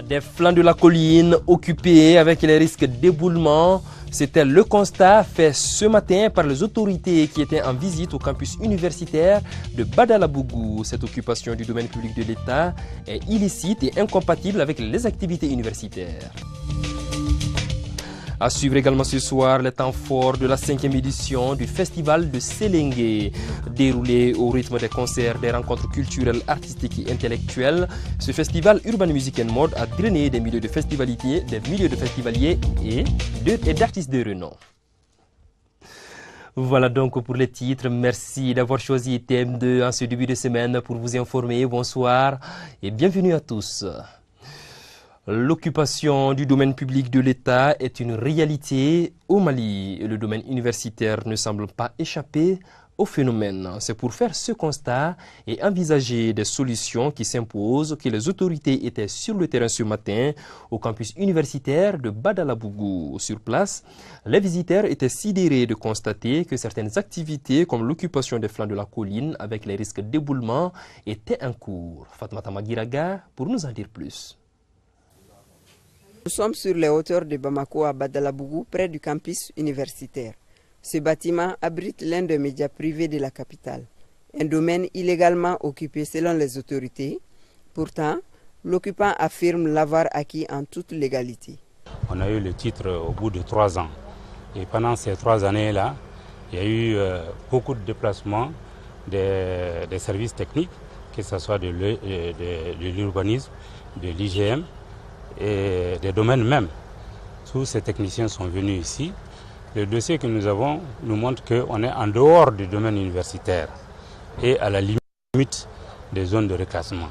Des flancs de la colline occupés avec les risques d'éboulement, c'était le constat fait ce matin par les autorités qui étaient en visite au campus universitaire de Badalabougou. Cette occupation du domaine public de l'État est illicite et incompatible avec les activités universitaires. À suivre également ce soir les temps forts de la 5e édition du festival de Séléngué. Déroulé au rythme des concerts, des rencontres culturelles, artistiques et intellectuelles, ce festival Urban Music and Mode a drainé des milieux de festivaliers et d'artistes de renom. Voilà donc pour les titres. Merci d'avoir choisi TM2 en ce début de semaine pour vous informer. Bonsoir et bienvenue à tous. L'occupation du domaine public de l'État est une réalité au Mali et le domaine universitaire ne semble pas échapper au phénomène. C'est pour faire ce constat et envisager des solutions qui s'imposent que les autorités étaient sur le terrain ce matin au campus universitaire de Badalabougou. Sur place, les visiteurs étaient sidérés de constater que certaines activités comme l'occupation des flancs de la colline avec les risques d'éboulement étaient en cours. Fatmata Magiraga pour nous en dire plus. Nous sommes sur les hauteurs de Bamako à Badalabougou, près du campus universitaire. Ce bâtiment abrite l'un des médias privés de la capitale, un domaine illégalement occupé selon les autorités. Pourtant, l'occupant affirme l'avoir acquis en toute légalité. On a eu le titre au bout de 3 ans. Et pendant ces 3 années-là, il y a eu beaucoup de déplacements des services techniques, que ce soit de l'urbanisme, de l'IGM, et des domaines même. Tous ces techniciens sont venus ici. Le dossier que nous avons nous montre qu'on est en dehors du domaine universitaire et à la limite des zones de reclassement.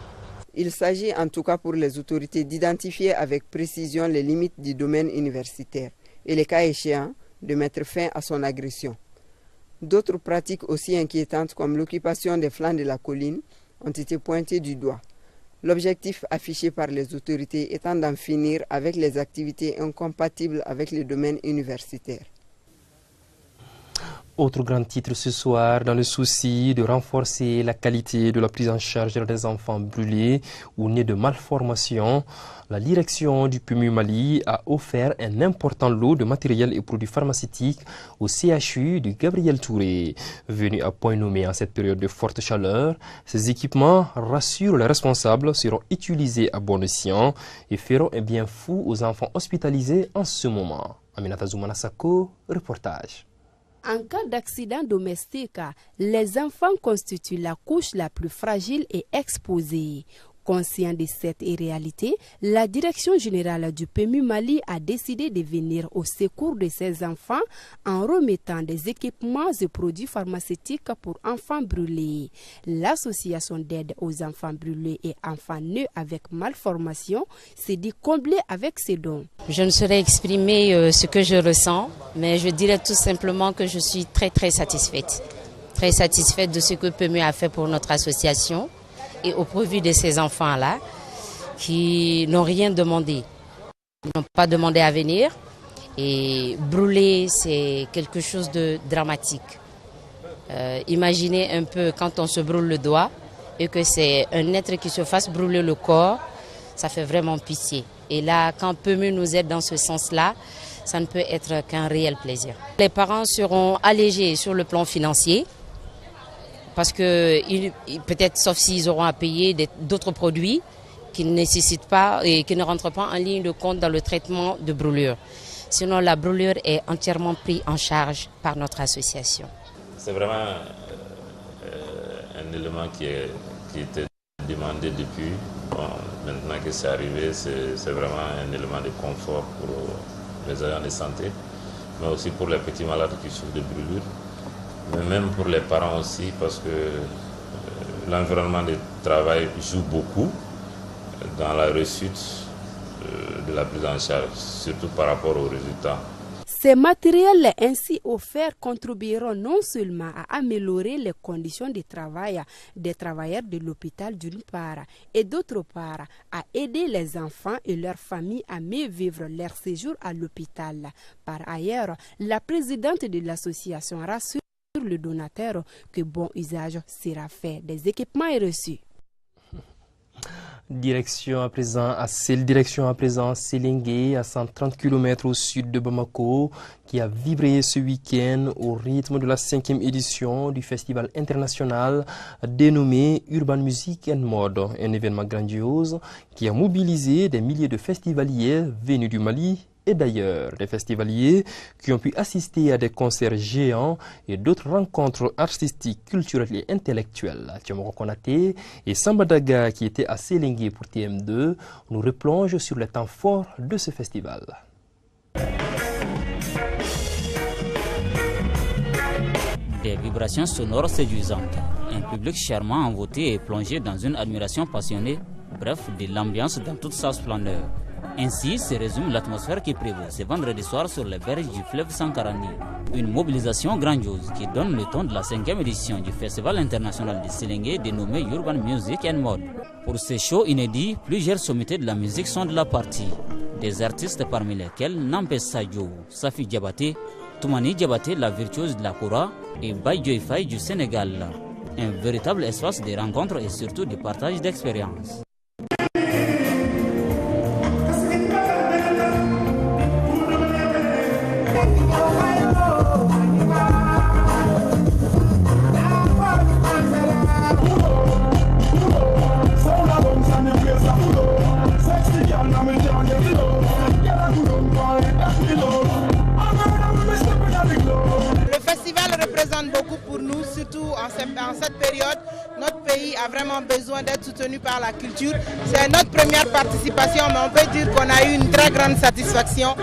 Il s'agit en tout cas pour les autorités d'identifier avec précision les limites du domaine universitaire et les cas échéants de mettre fin à son agression. D'autres pratiques aussi inquiétantes comme l'occupation des flancs de la colline ont été pointées du doigt. L'objectif affiché par les autorités étant d'en finir avec les activités incompatibles avec le domaine universitaire. Autre grand titre ce soir, dans le souci de renforcer la qualité de la prise en charge des enfants brûlés ou nés de malformations, la direction du PMU Mali a offert un important lot de matériel et produits pharmaceutiques au CHU du Gabriel Touré. Venu à point nommé en cette période de forte chaleur, ces équipements, rassurent les responsables, seront utilisés à bon escient et feront un bien fou aux enfants hospitalisés en ce moment. Aminata Zoumanasako, reportage. En cas d'accident domestique, les enfants constituent la couche la plus fragile et exposée. Conscient de cette réalité, la Direction générale du PMU Mali a décidé de venir au secours de ces enfants en remettant des équipements et produits pharmaceutiques pour enfants brûlés. L'association d'aide aux enfants brûlés et enfants nés avec malformation s'est dit comblée avec ces dons. Je ne saurais exprimer ce que je ressens, mais je dirais tout simplement que je suis très satisfaite. Très satisfaite de ce que PMU a fait pour notre association et au profit de ces enfants-là qui n'ont rien demandé. Ils n'ont pas demandé à venir. Et brûler, c'est quelque chose de dramatique. Imaginez un peu quand on se brûle le doigt et que c'est un être qui se fasse brûler le corps, ça fait vraiment pitié. Et là, quand PMU nous aide dans ce sens-là, ça ne peut être qu'un réel plaisir. Les parents seront allégés sur le plan financier, parce que peut-être, sauf s'ils auront à payer d'autres produits qui ne nécessitent pas et qui ne rentrent pas en ligne de compte dans le traitement de brûlure. Sinon, la brûlure est entièrement prise en charge par notre association. C'est vraiment un élément qui était demandé depuis. Bon, maintenant que c'est arrivé, c'est vraiment un élément de confort pour les agents de santé, mais aussi pour les petits malades qui souffrent de brûlure. Mais même pour les parents aussi, parce que l'environnement de travail joue beaucoup dans la réussite de la prise en charge, surtout par rapport aux résultats. Ces matériels ainsi offerts contribueront non seulement à améliorer les conditions de travail des travailleurs de l'hôpital d'une part, et d'autre part à aider les enfants et leurs familles à mieux vivre leur séjour à l'hôpital. Par ailleurs, la présidente de l'association rassure le donateur que bon usage sera fait des équipements reçus. Direction à présent Sélingué, à 130 km au sud de Bamako, qui a vibré ce week-end au rythme de la 5e édition du festival international dénommé Urban Music and Mode, un événement grandiose qui a mobilisé des milliers de festivaliers venus du Mali et d'ailleurs, des festivaliers qui ont pu assister à des concerts géants et d'autres rencontres artistiques, culturelles et intellectuelles. Thiomoro Konaté et Samba Daga, qui étaient à Sélingué pour TM2, nous replongent sur les temps forts de ce festival. Des vibrations sonores séduisantes, un public charmant envoûté et plongé dans une admiration passionnée, bref, de l'ambiance dans toute sa splendeur. Ainsi se résume l'atmosphère qui prévaut ce vendredi soir sur les berges du fleuve Sankarani. Une mobilisation grandiose qui donne le ton de la 5e édition du Festival international de Sélingué dénommé Urban Music and Mode. Pour ces shows inédits, plusieurs sommités de la musique sont de la partie. Des artistes parmi lesquels Nampé Sadio, Safi Diabaté, Toumani Diabaté, la virtuose de la Koura, et Baye Faye du Sénégal. Un véritable espace de rencontres et surtout de partage d'expériences. Le festival représente beaucoup pour nous, surtout en cette période. Notre pays a vraiment besoin d'être soutenu par la culture. C'est notre première participation, mais on peut dire qu'on a eu une très grande satisfaction.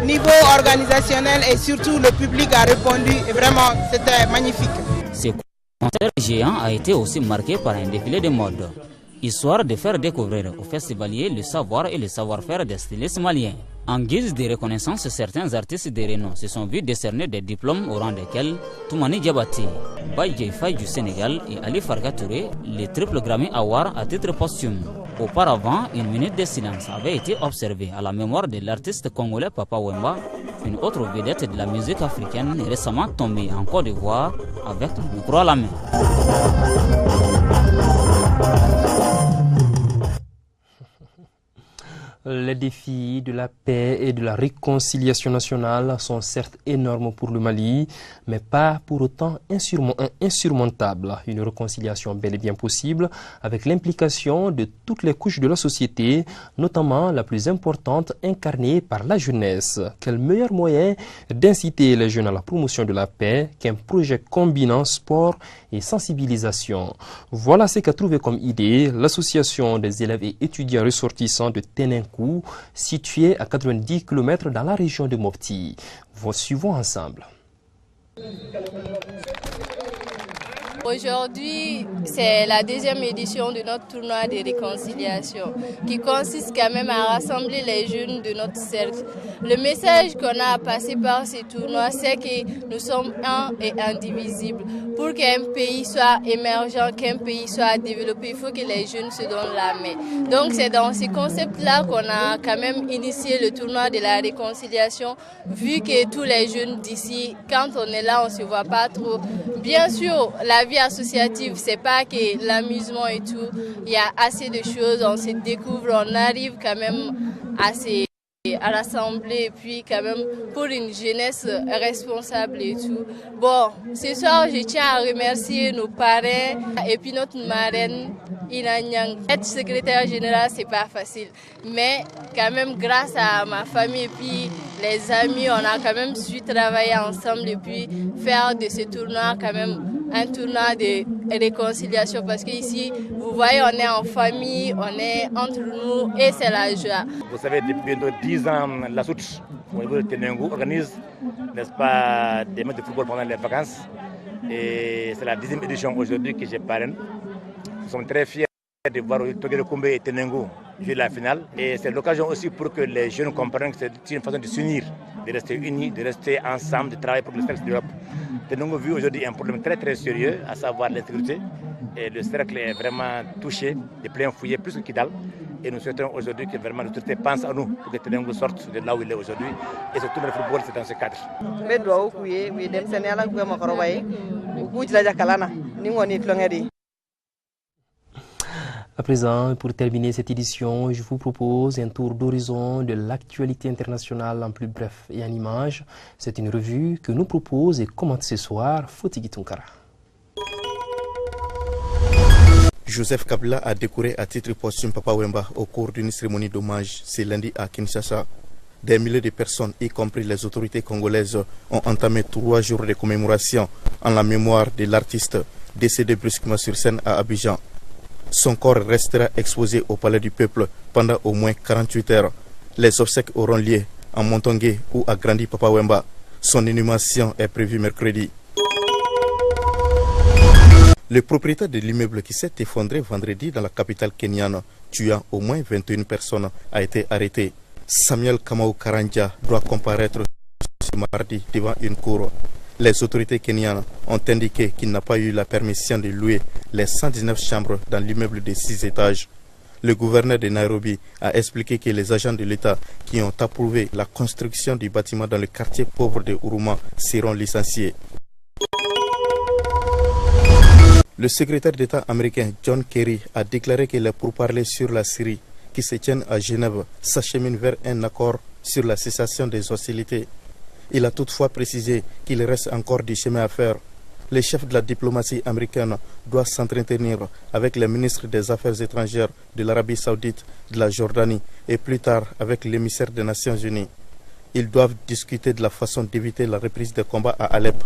Niveau organisationnel et surtout le public a répondu et vraiment c'était magnifique. Ce concert géant a été aussi marqué par un défilé de mode, histoire de faire découvrir aux festivaliers le savoir et le savoir-faire des stylistes maliens. En guise de reconnaissance, certains artistes de renom se sont vus décerner des diplômes au rang desquels Toumani Diabaté, Baye Faye du Sénégal et Ali Farga Touré, les triple Grammy Award à titre posthume. Auparavant, une minute de silence avait été observée à la mémoire de l'artiste congolais Papa Wemba, une autre vedette de la musique africaine récemment tombée en Côte d'Ivoire avec le micro à la main. Les défis de la paix et de la réconciliation nationale sont certes énormes pour le Mali, mais pas pour autant insurmontables. Une réconciliation bel et bien possible avec l'implication de toutes les couches de la société, notamment la plus importante incarnée par la jeunesse. Quel meilleur moyen d'inciter les jeunes à la promotion de la paix qu'un projet combinant sport et sensibilisation. Voilà ce qu'a trouvé comme idée l'association des élèves et étudiants ressortissants de Ténenkou, située à 90 km dans la région de Mopti. Suivons ensemble. Aujourd'hui, c'est la deuxième édition de notre tournoi de réconciliation qui consiste quand même à rassembler les jeunes de notre cercle. Le message qu'on a à passer par ces tournois, c'est que nous sommes un et indivisibles. Pour qu'un pays soit émergent, qu'un pays soit développé, il faut que les jeunes se donnent la main. Donc c'est dans ce concept-là qu'on a quand même initié le tournoi de la réconciliation, vu que tous les jeunes d'ici, quand on est là, on ne se voit pas trop. Bien sûr, la vie associative, c'est pas que l'amusement et tout. Il y a assez de choses, on se découvre, on arrive quand même à rassembler, et puis quand même pour une jeunesse responsable et tout. Bon, ce soir, je tiens à remercier nos parrains et puis notre marraine, Inanyang. Être secrétaire général, c'est pas facile. Mais quand même, grâce à ma famille et puis les amis, on a quand même su travailler ensemble et puis faire de ce tournoi quand même un tournoi de réconciliation. Parce qu'ici, vous voyez, on est en famille, on est entre nous et c'est la joie. Vous savez, depuis bientôt 10 ans, la Soute, au niveau de Ténenkou, organise, n'est-ce pas, des matchs de football pendant les vacances. Et c'est la 10e édition aujourd'hui que je parraine. Nous sommes très fiers de voir Togé Koumbe et Ténenkou jouer la finale. Et c'est l'occasion aussi pour que les jeunes comprennent que c'est une façon de s'unir, de rester unis, de rester ensemble, de travailler pour le cercle de l'Europe. Ténenkou vit aujourd'hui un problème très très sérieux, à savoir l'insécurité. Et le cercle est vraiment touché, de plein fouillé, plus que Kidal. Et nous souhaitons aujourd'hui que vraiment l'autorité pense à nous pour que Ténenkou sorte de là où il est aujourd'hui. Et surtout le football, c'est dans ce cadre. À présent, pour terminer cette édition, je vous propose un tour d'horizon de l'actualité internationale en plus bref et en images. C'est une revue que nous propose et commente ce soir Fotigui Tunkara. Joseph Kabila a décoré à titre posthume Papa Wemba au cours d'une cérémonie d'hommage ce lundi à Kinshasa. Des milliers de personnes, y compris les autorités congolaises, ont entamé 3 jours de commémoration en la mémoire de l'artiste décédé brusquement sur scène à Abidjan. Son corps restera exposé au Palais du Peuple pendant au moins 48 heures. Les obsèques auront lieu en Montongué où a grandi Papa Wemba. Son inhumation est prévue mercredi. Le propriétaire de l'immeuble qui s'est effondré vendredi dans la capitale kenyane, tuant au moins 21 personnes, a été arrêté. Samuel Kamau Karanja doit comparaître ce mardi devant une cour. Les autorités kenyanes ont indiqué qu'il n'a pas eu la permission de louer les 119 chambres dans l'immeuble de 6 étages. Le gouverneur de Nairobi a expliqué que les agents de l'État qui ont approuvé la construction du bâtiment dans le quartier pauvre de Huruma seront licenciés. Le secrétaire d'État américain John Kerry a déclaré que les pourparlers sur la Syrie qui se tiennent à Genève s'acheminent vers un accord sur la cessation des hostilités. Il a toutefois précisé qu'il reste encore du chemin à faire. Les chefs de la diplomatie américaine doivent s'entretenir avec les ministres des Affaires étrangères de l'Arabie Saoudite, de la Jordanie et plus tard avec l'émissaire des Nations Unies. Ils doivent discuter de la façon d'éviter la reprise des combats à Alep.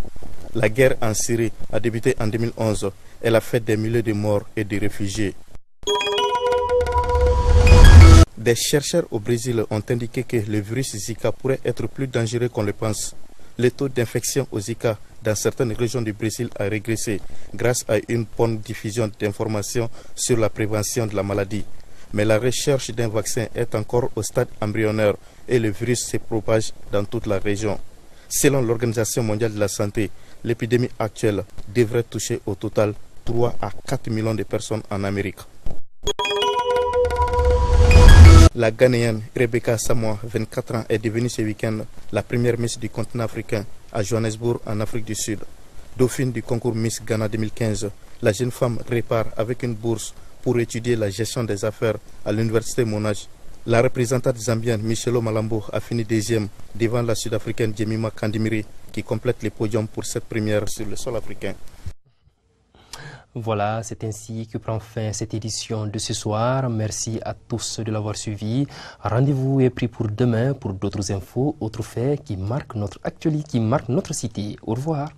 La guerre en Syrie a débuté en 2011. Elle a fait des milliers de morts et de réfugiés. Des chercheurs au Brésil ont indiqué que le virus Zika pourrait être plus dangereux qu'on le pense. Le taux d'infection au Zika dans certaines régions du Brésil a régressé grâce à une bonne diffusion d'informations sur la prévention de la maladie. Mais la recherche d'un vaccin est encore au stade embryonnaire et le virus se propage dans toute la région. Selon l'Organisation mondiale de la santé, l'épidémie actuelle devrait toucher au total 3 à 4 millions de personnes en Amérique. La Ghanéenne Rebecca Samoa, 24 ans, est devenue ce week-end la première Miss du continent africain à Johannesburg, en Afrique du Sud. Dauphine du concours Miss Ghana 2015, la jeune femme repart avec une bourse pour étudier la gestion des affaires à l'université Monash. La représentante zambienne Michelo Malambo a fini deuxième devant la sud-africaine Jemima Kandimiri qui complète le podium pour cette première sur le sol africain. Voilà, c'est ainsi que prend fin cette édition de ce soir. Merci à tous de l'avoir suivi. Rendez-vous est pris pour demain pour d'autres infos, autres faits qui marquent notre actualité, qui marquent notre cité. Au revoir.